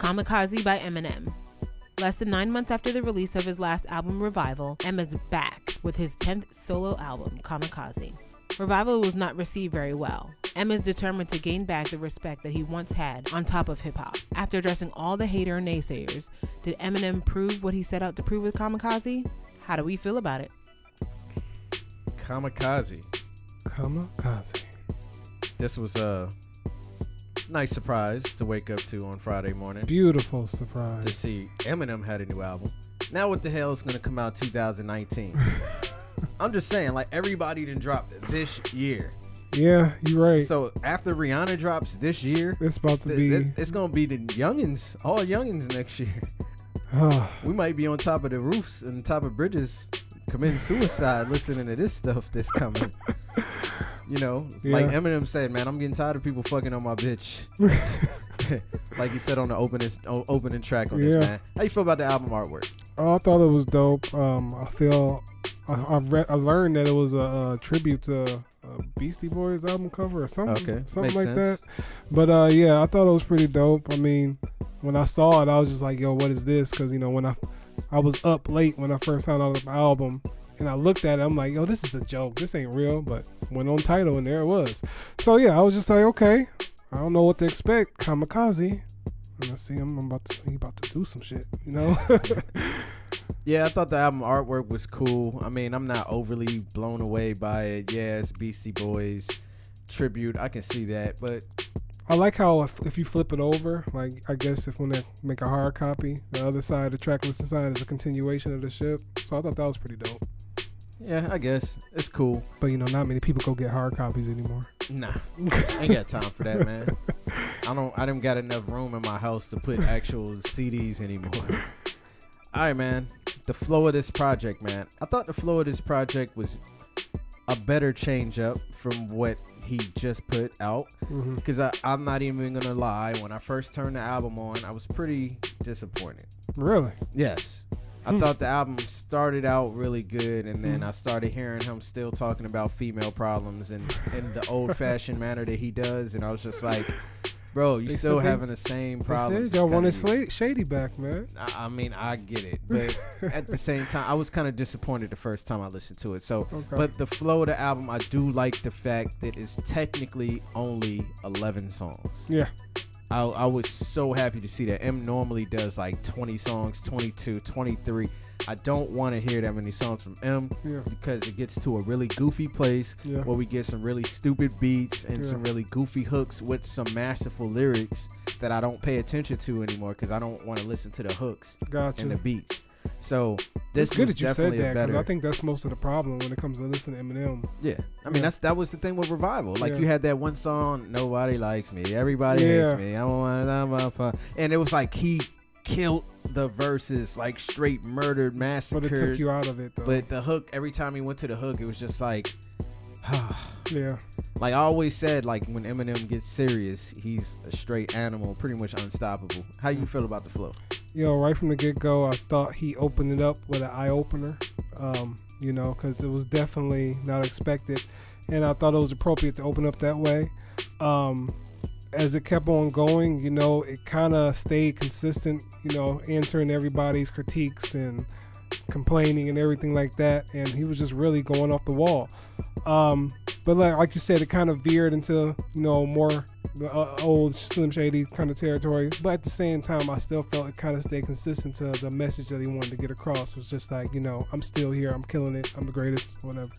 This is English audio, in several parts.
Kamikaze by Eminem. Less than 9 months after the release of his last album, Revival, Emma's back with his 10th solo album, Kamikaze. Revival was not received very well. Emma is determined to gain back the respect that he once had on top of hip-hop. After addressing all the hater and naysayers, did Eminem prove what he set out to prove with Kamikaze? How do we feel about it? Kamikaze. This was a nice surprise to wake up to on Friday morning. Beautiful surprise. To see Eminem had a new album. Now what the hell is going to come out 2019? I'm just saying, like, everybody done dropped this year. Yeah, you're right. So after Rihanna drops this year, it's about to be. It's gonna be the youngins, all youngins next year. We might be on top of the roofs and top of bridges committing suicide listening to this stuff that's coming. You know, like Eminem said, man, I'm getting tired of people fucking on my bitch. Like he said on the opening track on this, man. How you feel about the album artwork? Oh, I thought it was dope. I learned that it was a tribute to Beastie Boys album cover or something, something like that. But yeah, I thought it was pretty dope. I mean, when I saw it, I was just like, yo, what is this? Because, you know, when I was up late when I first found out the album, and I looked at it, I'm like, yo, this is a joke. This ain't real. But went on Tidal, and there it was. So yeah, I was just like, okay, I don't know what to expect. Kamikaze. And I see him, he about to do some shit, you know? Yeah, I thought the album artwork was cool. I mean, I'm not overly blown away by it. Yeah, it's Beastie Boys tribute. I can see that, but I like how if you flip it over, like I guess if when they make a hard copy, the other side, the track listing side, is a continuation of the ship. So I thought that was pretty dope. Yeah, I guess it's cool. But you know, not many people go get hard copies anymore. Nah, ain't got time for that, man. I don't got enough room in my house to put actual CDs anymore. All right, man. The flow of this project, man. I thought the flow of this project was a better change up from what he just put out. Because I'm not even going to lie. When I first turned the album on, I was pretty disappointed. Really? Yes. I thought the album started out really good, and then I started hearing him still talking about female problems and in the old-fashioned manner that he does, and I was just like, bro, you still having the same problems. They said y'all wanted Shady back, man. I mean, I get it, but at the same time, I was kind of disappointed the first time I listened to it. So, but the flow of the album, I do like the fact that it's technically only 11 songs. Yeah. I was so happy to see that. M normally does like 20 songs, 22, 23. I don't want to hear that many songs from M because it gets to a really goofy place where we get some really stupid beats and some really goofy hooks with some masterful lyrics that I don't pay attention to anymore because I don't want to listen to the hooks and the beats. So this is good that you said that because I think that's most of the problem when it comes to listening to Eminem. Yeah, I mean that was the thing with Revival. Like you had that one song, "Nobody Likes Me," everybody hates me. And it was like he killed the verses, like straight murdered, massacred. But it took you out of it, though. But the hook, every time he went to the hook, it was just like, yeah. Like I always said, like when Eminem gets serious, he's a straight animal, pretty much unstoppable. How you feel about the flow? Yo, right from the get-go, I thought he opened it up with an eye-opener, you know, because it was definitely not expected, and I thought it was appropriate to open up that way. As it kept on going, you know, it kind of stayed consistent, you know, answering everybody's critiques and complaining and everything like that, and he was just really going off the wall. But like you said, it kind of veered into, you know, more the old Slim Shady kind of territory. But at the same time, I still felt it kind of stayed consistent to the message that he wanted to get across. It was just like, you know, I'm still here, I'm killing it, I'm the greatest, whatever.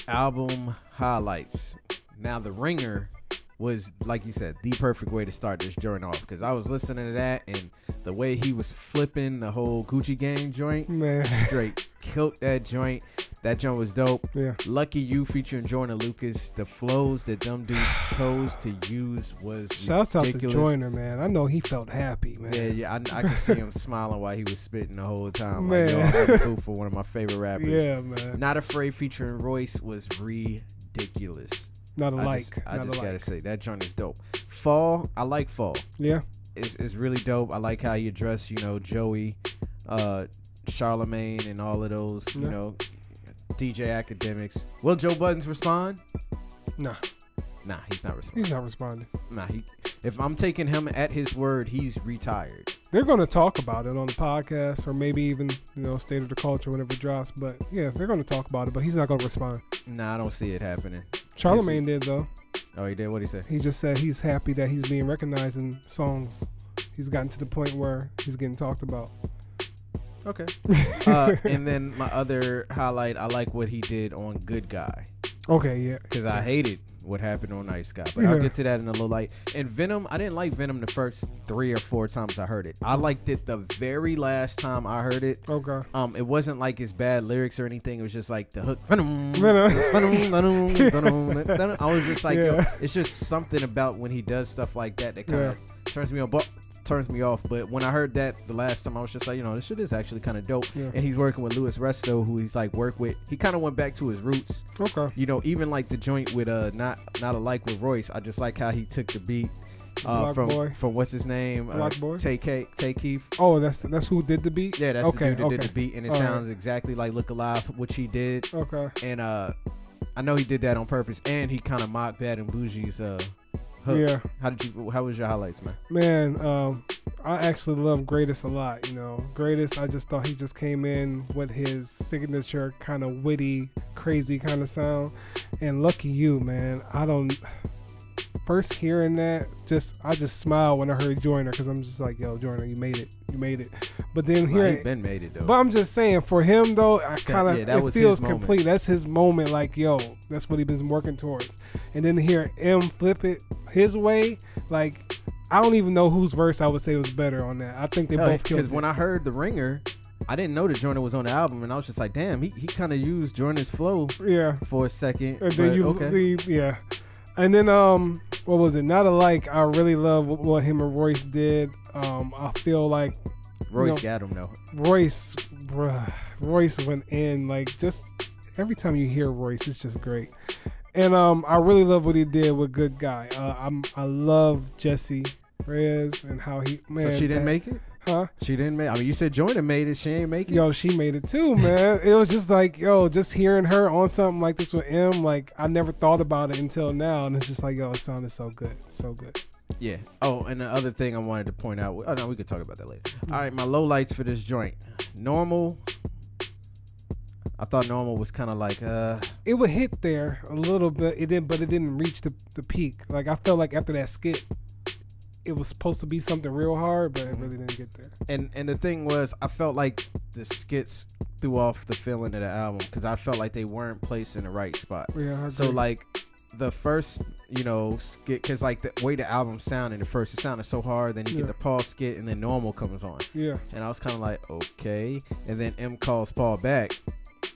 Album highlights. Now, The Ringer was, like you said, the perfect way to start this joint off, because I was listening to that and the way he was flipping the whole Gucci Gang joint, man, straight killed that joint. That joint was dope. Yeah. Lucky You featuring Joyner Lucas. The flows that them dudes chose to use was shouts ridiculous. Out to Joyner, man. I know he felt happy, man. Yeah, I could see him smiling while he was spitting the whole time. Man. Like, yo, I'm cool for one of my favorite rappers. Yeah, man. Not Afraid featuring Royce was ridiculous. Not alike. I just gotta say that joint is dope. Fall, I like Fall. Yeah, it's really dope. I like how you address, you know, Joey, Charlemagne, and all of those, you know, DJ Academics. Will Joe Buttons respond? Nah, he's not responding. He's not responding. Nah, If I'm taking him at his word, he's retired. They're going to talk about it on the podcast, or maybe even, State of the Culture whenever it drops. But yeah, they're going to talk about it, but he's not going to respond. Nah, I don't see it happening. Charlamagne did, though. Oh, he did? What'd he say? He just said he's happy that he's being recognized in songs. He's gotten to the point where he's getting talked about. Okay. And then my other highlight, I like what he did on Good Guy. Okay, yeah. Because I hated what happened on Nice Guy. But I'll get to that in a little light. And Venom, I didn't like Venom the first 3 or 4 times I heard it. I liked it the very last time I heard it. Okay. It wasn't like it's bad lyrics or anything. It was just like the hook. Venom, Venom, Venom. I was just like, yo, it's just something about when he does stuff like that kind of turns me on. Turns me off, but when I heard that the last time, I was just like, this shit is actually kind of dope. And he's working with Louis Resto, who he's like worked with. He kind of went back to his roots. Okay. Even like the joint with not alike with Royce. I just like how he took the beat from what's his name, Black Boy, Tay Keith. Oh, that's who did the beat. Yeah, that's the dude that did the beat, and it sounds exactly like Look Alive, which he did. Okay. And I know he did that on purpose, and he kind of mocked Bad and Bougie's hook. Yeah. How was your highlights, man? Man, I actually love Greatest a lot. Greatest, I just thought he just came in with his signature kind of witty, crazy kind of sound. And Lucky You, man. First hearing that, I just smiled when I heard Joyner, because I'm just like, yo, Joyner, you made it. But then hearing, he's been made it though. But I'm just saying, for him though, I kind of it feels complete. That's his moment. Like, yo, that's what he's been working towards. And then to hear M flip it his way, like, I don't even know whose verse I would say was better on that. I think they both killed it. Because when I heard The Ringer, I didn't know that Joyner was on the album, and I was just like, damn, he kind of used Joyner's flow for a second. And then And then, what was it? Not Alike. I really love what him and Royce did. I feel like Royce got him though. Royce went in, like, just every time you hear Royce, it's just great. And I really love what he did with Good Guy. I love Jessie Reyez and how he, man. So she didn't make it? Huh? She didn't make it. I mean, you said Joyner made it. She ain't make it. Yo, she made it too, man. It was just like, yo, just hearing her on something like this with M, like, I never thought about it until now. And it's just like, yo, it sounded so good. So good. Yeah. Oh, and the other thing I wanted to point out. Oh, no, we could talk about that later. All right, my low lights for this joint. Normal. I thought Normal was kind of like it would hit there a little bit. It didn't, but it didn't reach the peak. Like, I felt like after that skit, it was supposed to be something real hard, but it really didn't get there. And the thing was, I felt like the skits threw off the feeling of the album, because I felt like they weren't placed in the right spot. Yeah, I agree. So like the first, skit, because like the way the album sounded at first, it sounded so hard. Then you get the Paul skit, and then Normal comes on. Yeah. And I was kind of like, okay. And then M calls Paul back.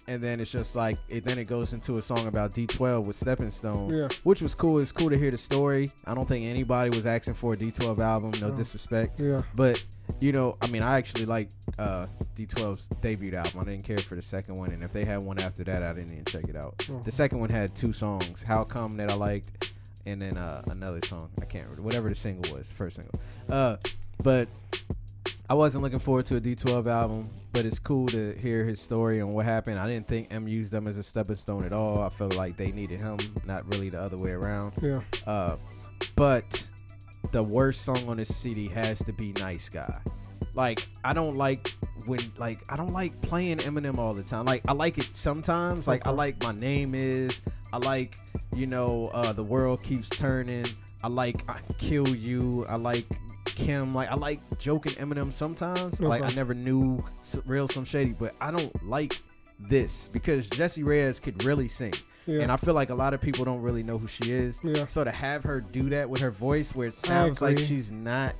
And then it's just like, then it goes into a song about D12 with Stepping Stone, which was cool. It's cool to hear the story. I don't think anybody was asking for a D12 album, no disrespect. Yeah. But, I mean, I actually like D12's debut album. I didn't care for the second one. And if they had one after that, I didn't even check it out. The second one had 2 songs, How Come, that I liked, and then another song. I can't remember. Whatever the single was, first single. But I wasn't looking forward to a D12 album, but it's cool to hear his story and what happened. I didn't think M used them as a stepping stone at all. I felt like they needed him, not really the other way around. Yeah. But the worst song on this CD has to be Nice Guy. Like, I don't like playing Eminem all the time. Like, I like it sometimes. Like, I like My Name Is. I like, The World Keeps Turning. I like I Kill You. I like Kim. Like, I like joking Eminem sometimes. Like, I never knew Real Some Shady, but I don't like this because Jessie Reyez could really sing. And I feel like a lot of people don't really know who she is. So to have her do that with her voice where it sounds like she's not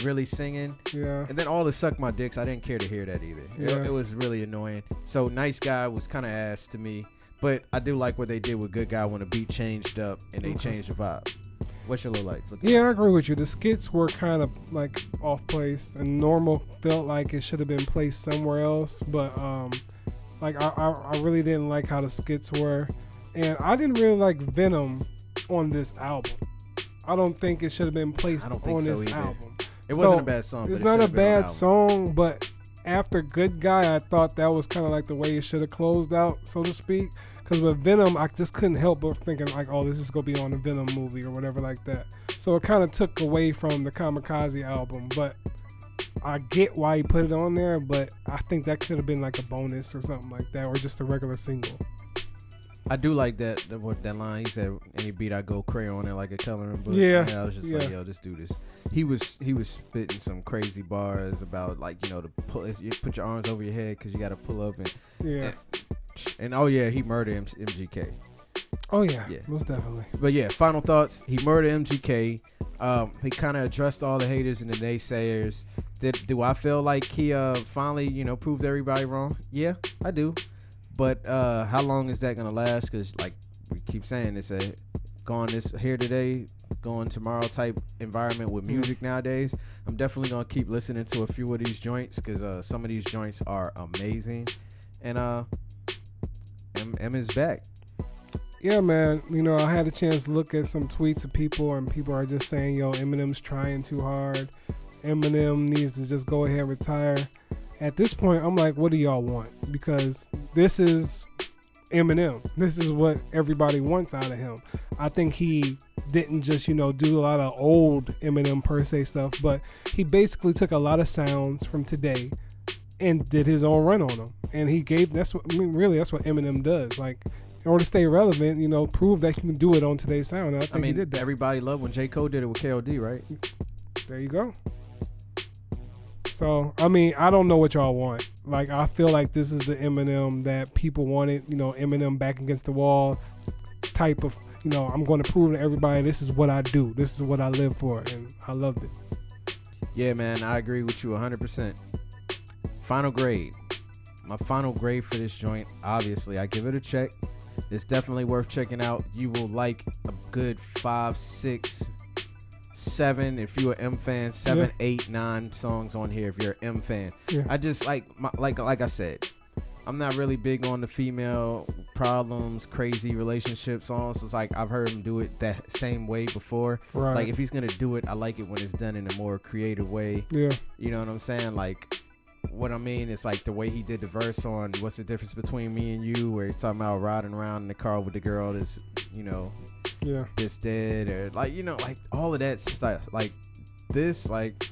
really singing. And then all the Suck My Dicks, I didn't care to hear that either. It was really annoying. So Nice Guy was kind of ass to me. But I do like what they did with Good Guy when the beat changed up and they changed the vibe. What's your little lights? I agree with you. The skits were kind of like off place, and Normal felt like it should have been placed somewhere else. But like I really didn't like how the skits were, and I didn't really like Venom on this album. I don't think it should have been placed on this album. It wasn't a bad song. It's not a bad song, but after Good Guy, I thought that was kind of like the way it should have closed out, so to speak. Because with Venom, I just couldn't help but thinking like, oh, this is going to be on a Venom movie or whatever like that. So it kind of took away from the Kamikaze album, but I get why he put it on there, but I think that could have been like a bonus or something like that, or just a regular single. I do like that line. He said, "Any beat I go crayon it like a coloring book." Yeah. I was just like, "Yo, this dude is." He was spitting some crazy bars about, like, you know, you put your arms over your head because you got to pull up and oh yeah, he murdered MGK. Oh yeah, most definitely. But yeah, final thoughts. He murdered MGK. He kind of addressed all the haters and the naysayers. Do I feel like he finally, you know, proved everybody wrong? Yeah, I do. But how long is that gonna last? Because, like we keep saying, it's a gone this here today, going tomorrow type environment with music nowadays. I'm definitely gonna keep listening to a few of these joints because some of these joints are amazing. And M is back. Yeah, man. You know, I had a chance to look at some tweets of people, and people are just saying, "Yo, Eminem's trying too hard. Eminem needs to just go ahead and retire." At this point, I'm like, what do y'all want? Because this is Eminem. This is what everybody wants out of him. I think he didn't just, you know, do a lot of old Eminem per se stuff, but he basically took a lot of sounds from today and did his own run on them. And he gave, that's what Eminem does. Like, in order to stay relevant, you know, prove that you can do it on today's sound. And I think he did that. Everybody loved when J. Cole did it with KOD, right? There you go. So, I mean, I don't know what y'all want. Like, I feel like this is the Eminem that people wanted, you know, Eminem back against the wall type of, you know, I'm going to prove to everybody this is what I do. This is what I live for. And I loved it. Yeah, man, I agree with you 100%. Final grade. My final grade for this joint, obviously, I give it a check. It's definitely worth checking out. You will like a good 5, 6, 7 if you're an M fan. 7, 8, 9 songs on here if you're an M fan. I just like I said, I'm not really big on the female problems, crazy relationship songs. It's like I've heard him do it that same way before. Right. Like if he's gonna do it, I like it when it's done in a more creative way. Yeah. You know what I'm saying? Like what I mean is like the way he did the verse on "What's the Difference Between Me and You," where he's talking about riding around in the car with the girl that's, you know, this dead, or like, you know, like all of that stuff. Like this, like,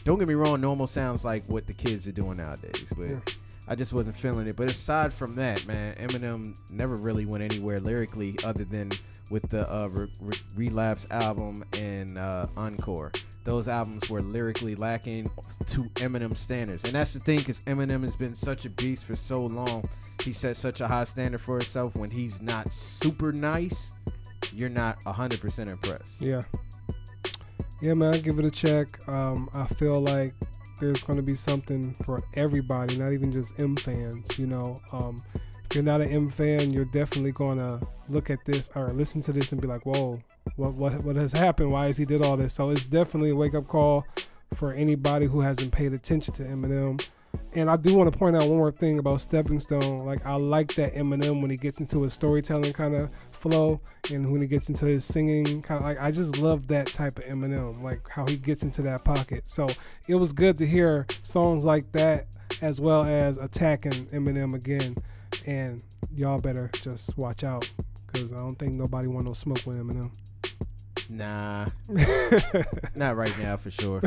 don't get me wrong, normal sounds like what the kids are doing nowadays, but I just wasn't feeling it. But aside from that, man, Eminem never really went anywhere lyrically other than with the Relapse album and Encore. Those albums were lyrically lacking to Eminem standards. And that's the thing, because Eminem has been such a beast for so long. He set such a high standard for himself. When he's not super nice, you're not 100% impressed. Yeah, man, I give it a check. I feel like there's going to be something for everybody, not even just M fans. You know, if you're not an M fan, you're definitely going to look at this or listen to this and be like, whoa, what has happened? Why has he did all this? So it's definitely a wake-up call for anybody who hasn't paid attention to Eminem. And I do want to point out one more thing about Stepping Stone. Like, I like that Eminem when he gets into his storytelling kind of flow, and when he gets into his singing kind of, like, I just love that type of Eminem, like how he gets into that pocket. So it was good to hear songs like that, as well as attacking Eminem again. And y'all better just watch out, because I don't think nobody want no smoke with Eminem. Nah, not right now for sure.